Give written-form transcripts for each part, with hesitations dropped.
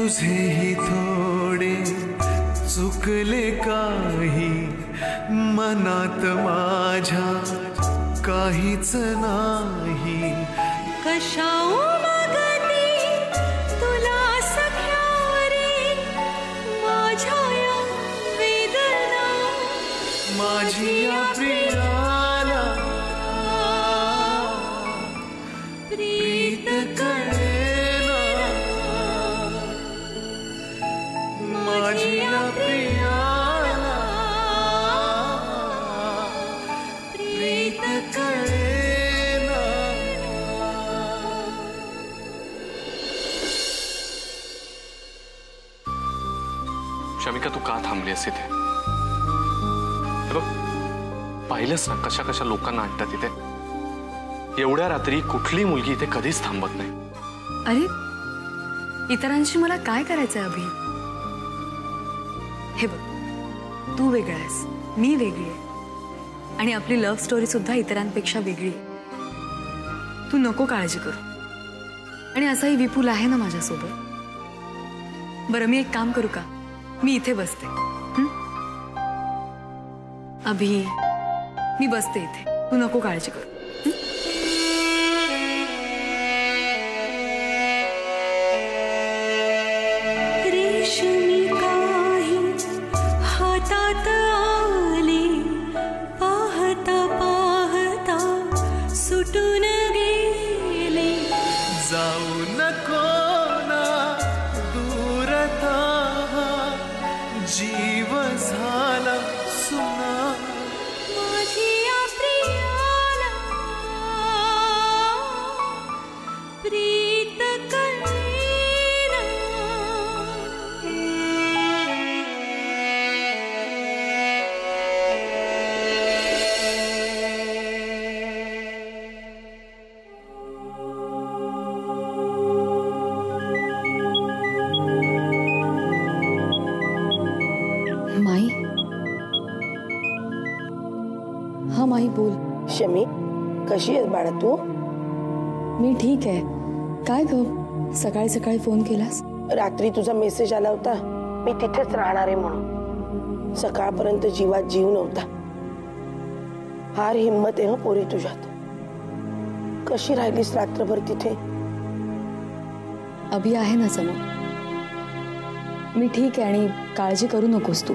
तुझेही थोडे चुकले काही मनात माझ्या काहीच नाही कशाऊ मागती तुला सख्या रे माझ्या या वेदना माझी या प्रियाला प्रीत कळेना माझी या प्रियाला प्रीत कळेना। शमिका तू का थांबलीस इथे? बघ पाहिलंस ना कशा कशा लोकांना आणतात इथे। एवढ्या रात्री कुठली मुलगी इथे कधीच थांबत नाही। अरे इतरांशी मला काय करायचंय अभि? हे बघ तू वेगळा आहेस, मी वेगळी आहे आणि आपली लव्ह स्टोरी सुद्धा इतरांपेक्षा वेगळी आहे। तू नको काळजी करू आणि असाही विपुल आहे ना माझ्यासोबत। बरं मी एक काम करू का? मी इथे बसते। अभि मी बसते इथे, तू नको काळजी करू। रेशमी काही हातात आले पाहता पाहता सुटून गेले जाऊ नको ना दूरता जीव झाला सुना माझी या प्रियाला प्रीत कळेना माई, हा माई बोल। शमी कशी आहेस बाळा तू? मी ठीक आहे। काय ग सकाळी सकाळी फोन केलास? रात्री तुझा मेसेज आला होता मी तिथेच राहणार आहे म्हणून। सकाळपर्यंत जीवात जीव नव्हता। फार हिम्मत आहे पोरी तुझ्यात। कशी राहिलीस रात्रभर तिथे? अभि आहे ना समोर, मी ठीक आहे आणि काळजी करू नकोस तू।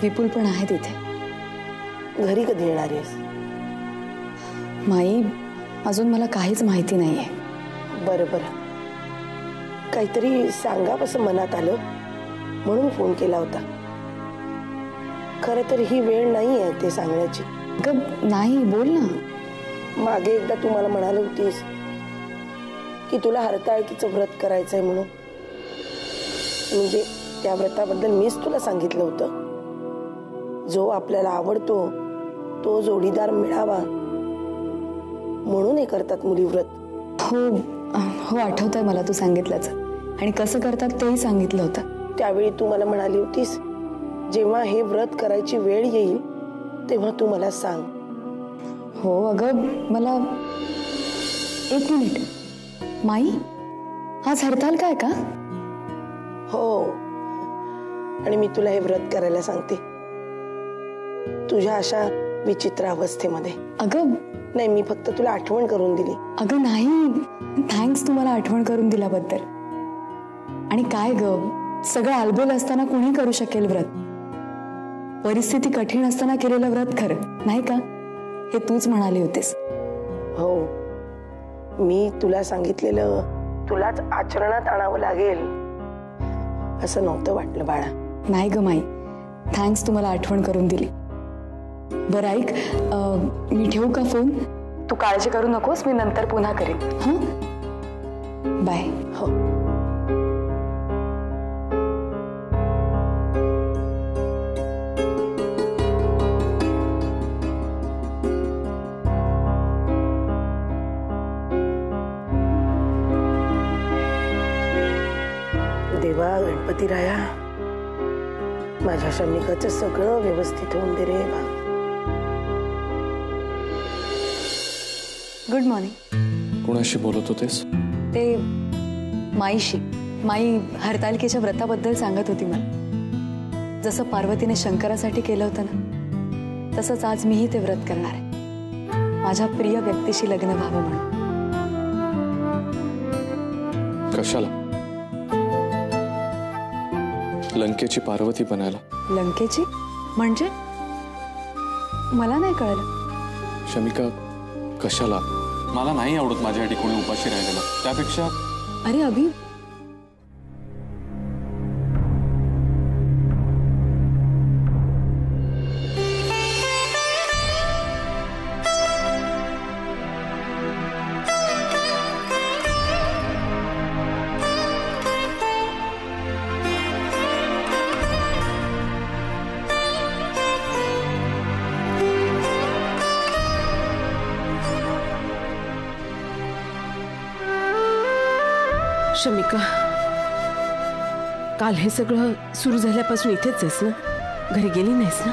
विपुल पण आहे तिथे। घरी कधी येणार आहेस? माई अजून मला काहीच माहिती नाहीये। बरं बरं, काहीतरी सांगावं असं मनात आलं म्हणून फोन केला होता। खरं तर ही वेळ नाही आहे ते सांगण्याची। नाही बोल ना। मागे एकदा तू मला म्हणाली होतीस की तुला हरताळकीचं व्रत करायचंय म्हणून। म्हणजे त्या व्रताबद्दल मीच तुला सांगितलं होतं। जो आपल्याला आवडतो तो जोडीदार मिळावा म्हणून हे करतात मुली व्रत। हो हो आठवतंय मला तू सांगितल्याचं, आणि कसं करतात तेही सांगितलं होतं। त्यावेळी तू मला म्हणाली होतीस जेव्हा हे व्रत करायची वेळ येईल तेव्हा तू मला सांग। हो अगं मला एक मिनिट, माई आज हरताल काय का? हो, आणि मी तुला हे व्रत करायला सांगते तुझ्या अशा विचित्र अवस्थेमध्ये। अगं नाही, मी फक्त तुला आठवण करून दिली। अगं नाही, थँक्स तुम्हाला आठवण करून दिल्याबद्दल। आणि काय ग, सगळं आलबेल असताना कोणी करू शकेल व्रत? परिस्थिती कठीण असताना केलेलं व्रत खरं नाही का? हे तूच म्हणाली होतीस। हो, मी तुला सांगितलेलं तुलाच आचरणात आणावं लागेल असं नव्हतं वाटलं बाळा। नाही ग माई, थँक्स तुम्हाला आठवण करून दिली। बरं ऐक, मी ठेवू का फोन? तू काळजी करू नकोस, मी नंतर पुन्हा करेन। हां बाय। हो देवा गणपतीराया, माझ्या शमिकाचं सगळं व्यवस्थित होऊन दे रे बा। Good morning. कोणाशी बोलत होतेस? ते माईशी। माई हरतालिकेच्या व्रताबद्दल सांगत होती मला. जसं पार्वतीने शंकरासाठी केलं होतं ना, तसंच आज मीही ते व्रत करणार आहे, माझ्या प्रिय व्यक्तीशी लग्न व्हावं म्हणून. कशाला? लंकेची पार्वती बनायला. लंकेची म्हणजे? मला नाही कळलं. शमिका, कशाला? मला नाही आवडत माझ्यासाठी कोणी उपाशी राहिलेला. त्यापेक्षा अरे अभि, शमिका, काल हे सगळं सुरू झाल्यापासून इथेच आहेस ना? घरी गेली नाहीस ना?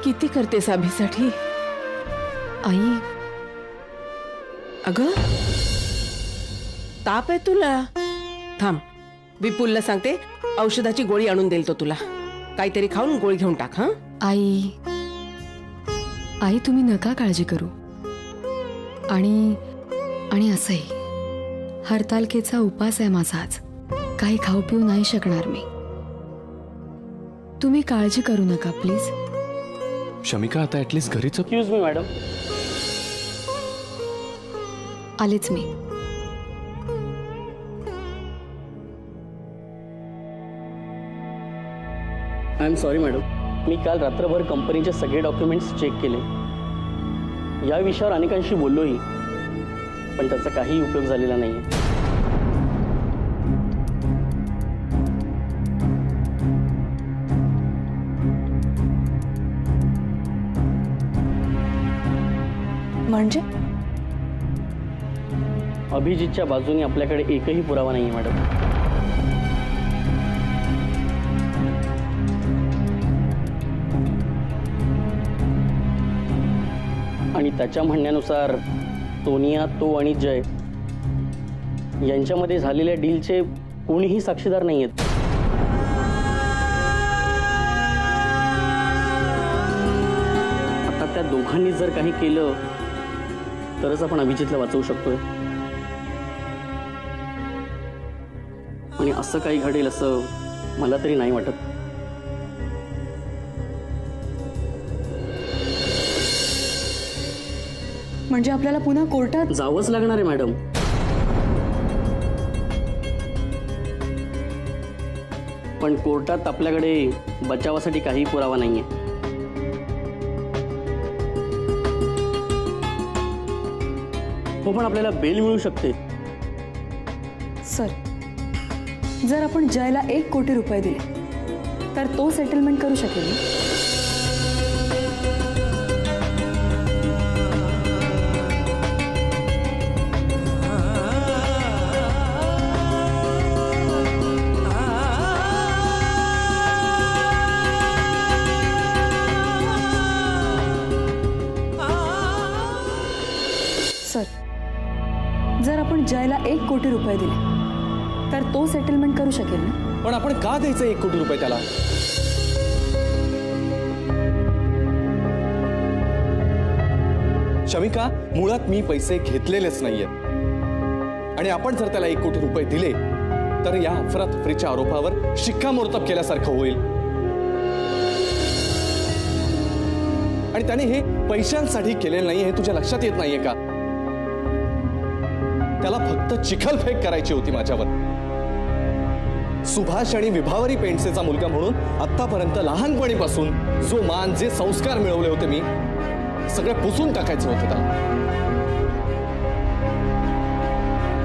किती करतेस अभिसाठी? आई, अगं ताप आहे तुला? थांब, विपुलला सांगते, औषधाची गोळी आणून देईल तो तुला. काहीतरी खाऊन गोळी घेऊन टाक. हा आई, आई तुम्ही नका काळजी करू. आणि असंही हरतालिकेचा उपास आहे माझा आज. काही खाऊ पिऊ नाही शकणार मी. तुम्ही काळजी करू नका प्लीज. शमिका, आता ऍटलीस्ट घरीच. Excuse me madam. आलेच मी. आय एम सॉरी मॅडम, मी काल रात्रभर कंपनीचे सगळे डॉक्युमेंट्स चेक केले. या विषयावर अनेकांशी बोललोही, पण त्याचा काही उपयोग झालेला नाही. म्हणजे अभिजितच्या बाजूने आपल्याकडे एकही पुरावा नाहीये मॅडम. आणि त्याच्या म्हणण्यानुसार सोनिया, तो आणि जय यांच्यामध्ये झालेल्या डीलचे कोणीही साक्षीदार नाहीयेत. आता त्या दोघांनी जर काही केलं तरच आपण अभिजितला वाचवू शकतोय. आणि असं काही घडेल असं मला तरी नाही वाटत. म्हणजे आपल्याला पुन्हा कोर्टात जावंच लागणार आहे मॅडम. पण कोर्टात आपल्याकडे बचावासाठी काही पुरावा नाहीये. हो, पण आपल्याला बेल मिळू शकते. सर, जर आपण जयला 1 कोटी रुपये दिले तर तो सेटलमेंट करू शकेल ना? सर, जर आपण जयला 1 कोटी रुपये दिले तर तो सेटलमेंट करू शकेल ना? पण आपण का द्यायचं 1 कोटी रुपये त्याला? शमिका, मुळात मी पैसे घेतलेलेच नाहीयेत. आणि आपण जर त्याला 1 कोटी रुपये दिले तर या अफरातफरीच्या आरोपावर शिक्कामोर्तब केल्यासारखं होईल. आणि त्याने हे पैशांसाठी केलेलं नाही हे तुझ्या लक्षात येत नाहीये का? त्याला फक्त चिखलफेक करायची होती माझ्यावर. सुभाष आणि विभावरी पेंडसेचा मुलगा म्हणून आतापर्यंत लहानपणीपासून जो मान, जे संस्कार मिळवले होते मी, सगळे पुसून टाकायचे होते त्याला.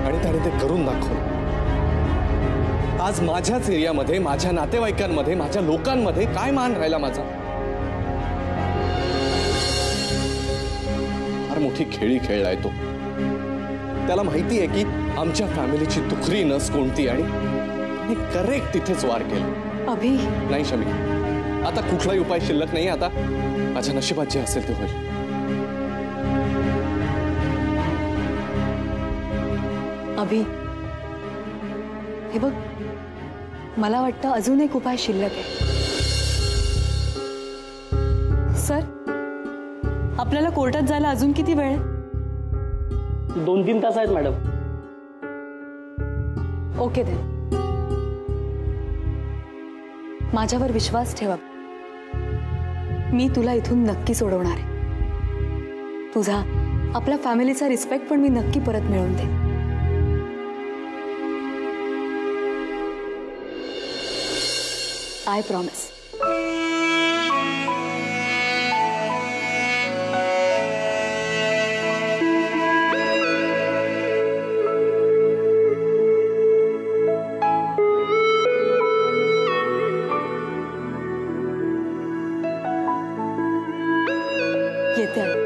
आणि त्याने ते करून दाखवलं. आज माझ्याच एरियामध्ये, माझ्या नातेवाईकांमध्ये, माझ्या लोकांमध्ये काय मान राहिला माझा? फार मोठी खेळी खेळलाय तो. त्याला माहिती आहे की आमच्या फॅमिलीची दुखरी नस कोणती आणि करेक्ट तिथेच वार केला. अभि, नाही शमिका, आता कुठलाही उपाय शिल्लक नाही. आता माझ्या नशिबात जे असेल ते होईल. अभि, हे बघ, मला वाटतं अजून एक उपाय शिल्लक आहे. सर, आपल्याला कोर्टात जायला अजून किती वेळ आहे? 2-3 तास आहेत मॅडम. ओके दे. माझ्यावर विश्वास ठेवा. मी तुला इथून नक्की सोडवणार आहे. तुझा, आपल्या फॅमिलीचा रिस्पेक्ट पण मी नक्की परत मिळवून दे. I promise. येते आहे.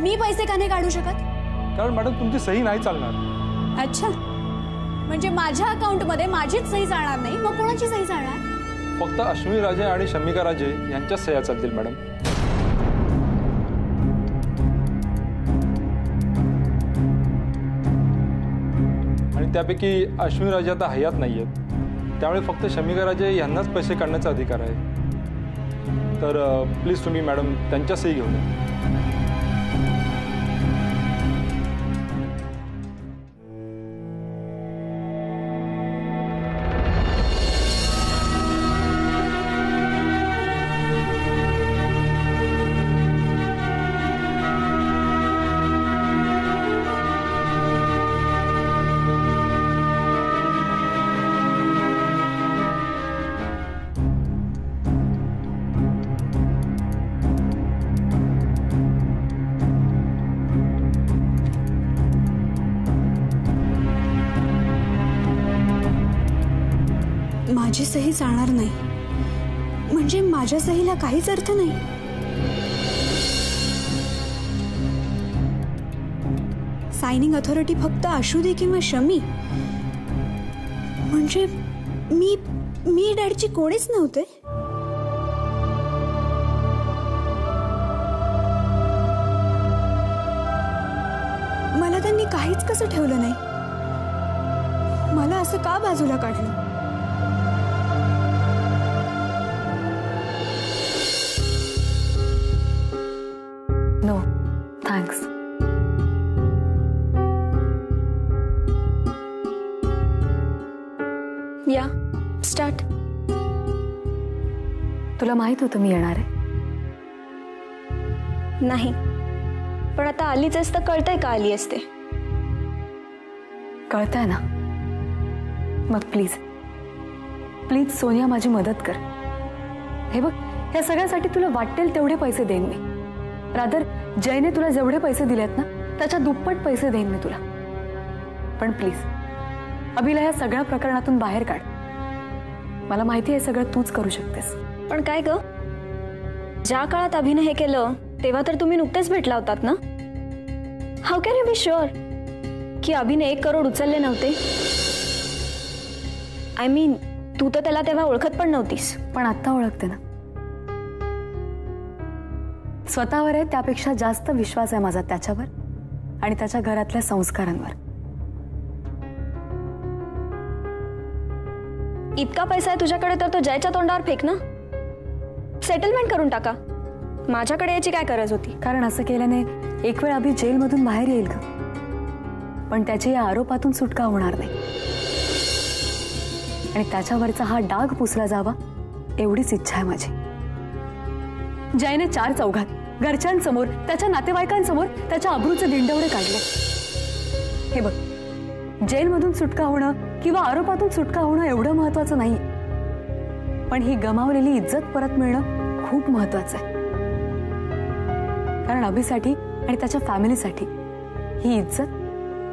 मी पैसे का नाही काढू शकत? कारण मॅडम तुमची सही नाही चालणार. अच्छा, म्हणजे माझ्या अकाउंट मध्ये माझीच सही चालणार नाही, मग कोणाची सही चालणार? फक्त अश्विनी राजे आणि शमिका राजे यांच्या सह्या चालतील मॅडम. आणि त्यापैकी अश्विनी राजे आता हयात नाहीयेत, त्यामुळे फक्त शमिका राजे यांनाच पैसे काढण्याचा अधिकार आहे. तर प्लीज तुम्ही मॅडम त्यांच्या सही घेऊन या. माझी सही चालणार नाही म्हणजे माझ्या सहीला काहीच अर्थ नाही. सायनिंग अथॉरिटी फक्त आशुदी किंवा शमी, म्हणजे मी डॅडची कोणीच नव्हते. मला त्यांनी काहीच कसं ठेवलं नाही. मला असं का बाजूला काढलं? No thanks. या स्टार्ट. तुला माहित होतं मी येणार आहे? नाही, पण आता आलीच आहेस तर कळतंय का आली असते? कळतंय ना. मग प्लीज प्लीज सोनिया माझी मदत कर. हे बघ, या सगळ्यासाठी तुला वाटेल तेवढे पैसे देईन मी. रादर जयने तुला जेवढे पैसे दिलेत ना त्याच्या दुप्पट पैसे देईन मी तुला. पण प्लीज अभिला या सगळ्या प्रकरणातून बाहेर काढ. मला माहिती आहे सगळं तूच करू शकतेस. पण काय ग, ज्या काळात अभिने हे केलं तेव्हा तर तुम्ही नुकतेच भेटला होतात ना. How can you be sure की अभिने 1 करोड उचलले नव्हते? आय मीन, तू तर त्याला तेव्हा ओळखत पण नव्हतीस. पण आता ओळखते ना. स्वतःवर आहे त्यापेक्षा जास्त विश्वास आहे माझा त्याच्यावर आणि त्याच्या घरातल्या संस्कारांवर. इतका पैसा आहे तुझ्याकडे तर तो जयच्या तोंडावर फेक ना. सेटलमेंट करून टाका. माझ्याकडे याची काय गरज होती? कारण असं केल्याने एक वेळ अभि जेलमधून बाहेर येईल का, पण त्याची या आरोपातून सुटका होणार नाही आणि त्याच्यावरचा हा डाग पुसला जावा एवढीच इच्छा आहे माझी. जयने 4 चौघात घरच्यांसमोर त्याच्या नातेवाईकांसमोर त्याच्या अब्रूचे दिंडवडे काढले. हे बघ, जेलमधून सुटका होणं किंवा आरोपातून सुटका होणं एवढं महत्वाचं नाही, पण ही गमावलेली इज्जत परत मिळणं खूप महत्वाचं आहे. कारण अभिसाठी आणि त्याच्या फॅमिलीसाठी ही इज्जत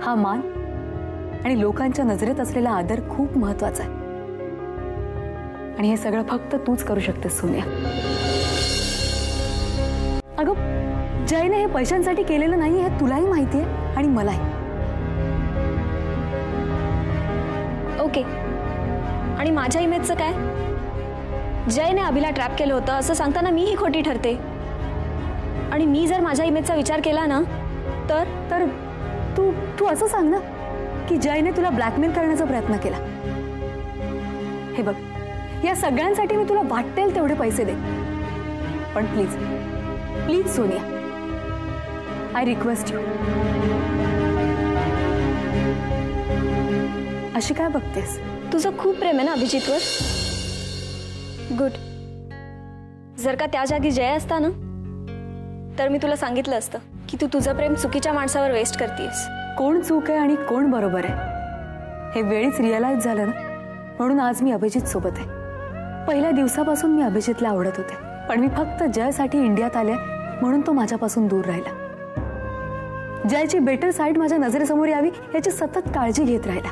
हा मान आणि लोकांच्या नजरेत असलेला आदर खूप महत्वाचा आहे. आणि हे सगळं फक्त तूच करू शकतेस सोनिया. अगं जयने हे पैशांसाठी केलेलं नाही हे तुलाही माहिती आहे आणि मलाही. ओके, आणि माझ्या इमेजचं काय? जयने अभिला ट्रॅप केलं होतं असं सांगताना मीही खोटी ठरते. आणि मी जर माझ्या इमेजचा विचार केला ना तर तर तू तू असं सांग ना की जयने तुला ब्लॅकमेल करण्याचा प्रयत्न केला. हे बघ, या सगळ्यांसाठी मी तुला वाटेल तेवढे पैसे दे, पण please please Sonia, I request you. अशी काय बघतेस? तुझं खूप प्रेम आहे ना अभिजितवर? गुड. जर का त्या जागी जय असता ना तर मी तुला सांगितलं असतं की तू तुझं प्रेम चुकीच्या माणसावर वेस्ट करतेस. कोण चूक आहे आणि कोण बरोबर आहे हे वेळीच रिअलाइज झालं ना, म्हणून आज मी अभिजित सोबत आहे. पहिल्या दिवसापासून मी अभिजितला आवडत होते, पण मी फक्त जयसाठी इंडियात आले म्हणून तो माझ्यापासून दूर राहिला. जयची बेटर साईड माझ्या नजरेसमोर यावी याची सतत काळजी घेत राहिला.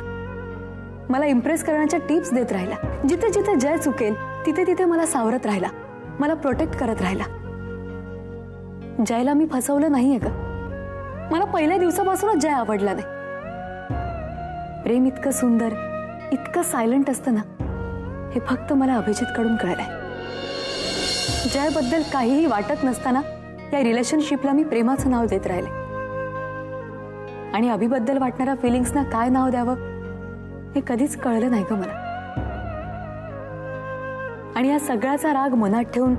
मला इम्प्रेस करण्याच्या टिप्स देत राहिला. जिथे जिथे जय चुकेल तिथे तिथे मला सावरत राहिला, मला प्रोटेक्ट करत राहिला. जयला मी फसवलं नाहीये ग. मला पहिल्या दिवसापासूनच जय आवडला नाही. प्रेम इतकं सुंदर, इतकं सायलेंट असतं ना हे फक्त मला अभिजितकडून कळलंय. जयबद्दल काहीही वाटत नसताना या रिलेशनशिपला मी प्रेमाचं नाव देत राहिले. आणि अभिबद्दल वाटणाऱ्या फिलिंग्सना काय नाव द्यावं हे कधीच कळलं नाही ग मला. आणि या सगळ्याचा राग मनात ठेवून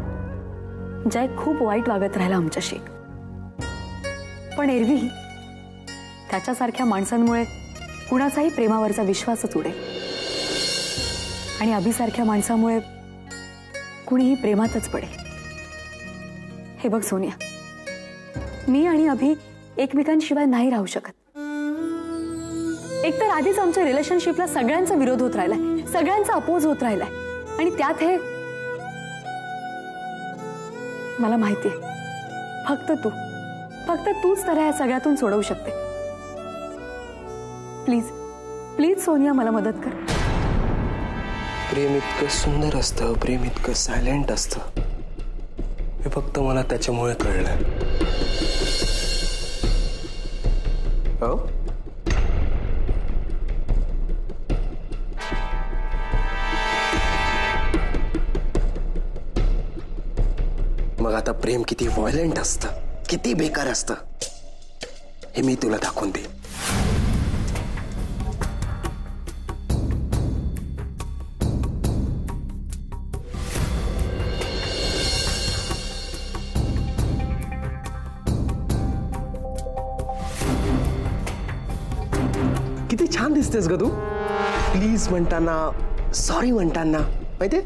जय खूप वाईट वागत राहिला आमच्याशी. पण एरवी त्याच्यासारख्या माणसांमुळे कुणाचाही प्रेमावरचा विश्वासच उडेल. आणि अभिसारख्या माणसामुळे कुणीही प्रेमातच पडेल. हे बघ सोनिया, मी आणि अभि एकमेकांशिवाय नाही राहू शकत. एकतर आधीच आमच्या रिलेशनशिपला सगळ्यांचा विरोध होत राहिलाय, सगळ्यांचा अपोज होत राहिलाय. आणि त्यात हे मला माहितीये फक्त तूच तर या सगळ्यातून सोडवू शकते. प्लीज प्लीज सोनिया, मला मदत कर. प्रेम इतकं सुंदर असतं, प्रेम इतकं सायलेंट असतं हे फक्त मला त्याच्यामुळे कळलं. हो, मग आता प्रेम किती व्हायलेंट असतं, किती बेकार असतं हे मी तुला दाखवून देईन. किती छान दिसतेस ग तू, प्लीज म्हणताना, सॉरी म्हणताना, माहितीये?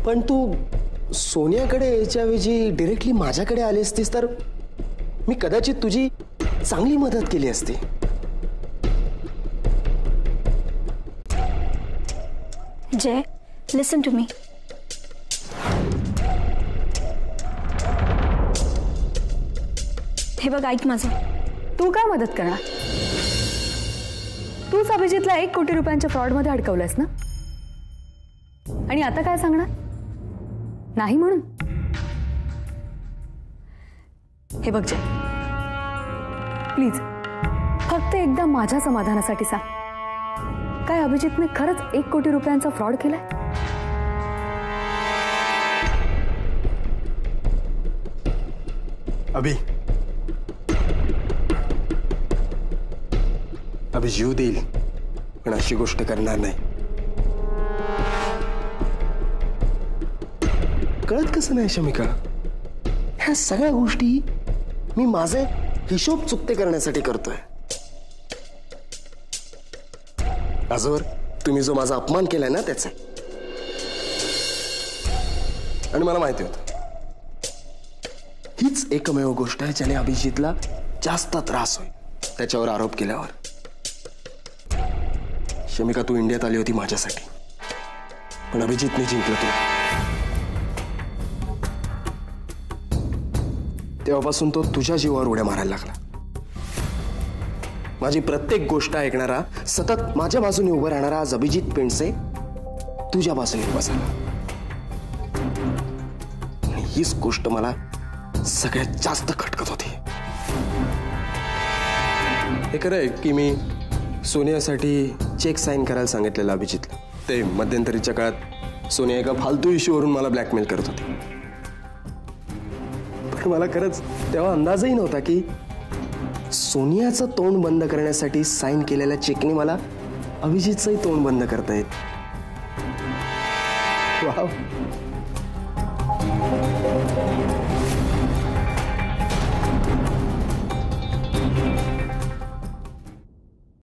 पण तू सोनियाकडे याच्याऐवजी डिरेक्टली माझ्याकडे आली असतीस तर मी कदाचित तुझी चांगली मदत केली असती. जय, लिसन टू मी. हे बघ, ऐक माझं. तू काय मदत करणार? तूच अभिजितला 1 कोटी रुपयांच्या फ्रॉडमध्ये अडकवलंस ना, आणि आता काय सांगणार? नाही म्हणून? हे बघ जय, प्लीज फक्त एकदा माझ्या समाधानासाठी सांग, काय अभिजितने खरंच 1 कोटी रुपयांचा फ्रॉड केलाय? अभि जीव देईल पण अशी गोष्ट करणार नाही. कळत कसं नाही शमिका, ह्या सगळ्या गोष्टी मी माझे हिशोब चुकते करण्यासाठी करतोय. आजवर तुम्ही जो माझा अपमान केलाय ना त्याचा, आणि मला माहिती होतं हीच एकमेव गोष्ट आहे ज्याने अभिजितला जास्त त्रास होईल त्याच्यावर आरोप केल्यावर. शमिका, तू इंडियात आली होती माझ्यासाठी, पण अभिजितने जिंकलं तुला. तेव्हापासून तो तुझ्या जीवावर उड्या मारायला लागला. माझी प्रत्येक गोष्ट ऐकणारा, सतत माझ्या बाजूने उभं राहणारा आज अभिजित पेंडसे तुझ्या बाजूने उभा झाला. आणि हीच गोष्ट मला सगळ्यात जास्त खटकत होती. हे खरं आहे की मी सोनियासाठी चेक साईन करायला सांगितलेलं अभिजितला. ते मध्यंतरीच्या काळात सोनिया एका फालतू इश्यूवरून मला ब्लॅकमेल करत होती. पण मला खरंच तेव्हा अंदाजही नव्हता की सोनियाचं तोंड बंद करण्यासाठी साईन केलेल्या चेकने मला अभिजितचंही तोंड बंद करता येत. वाव.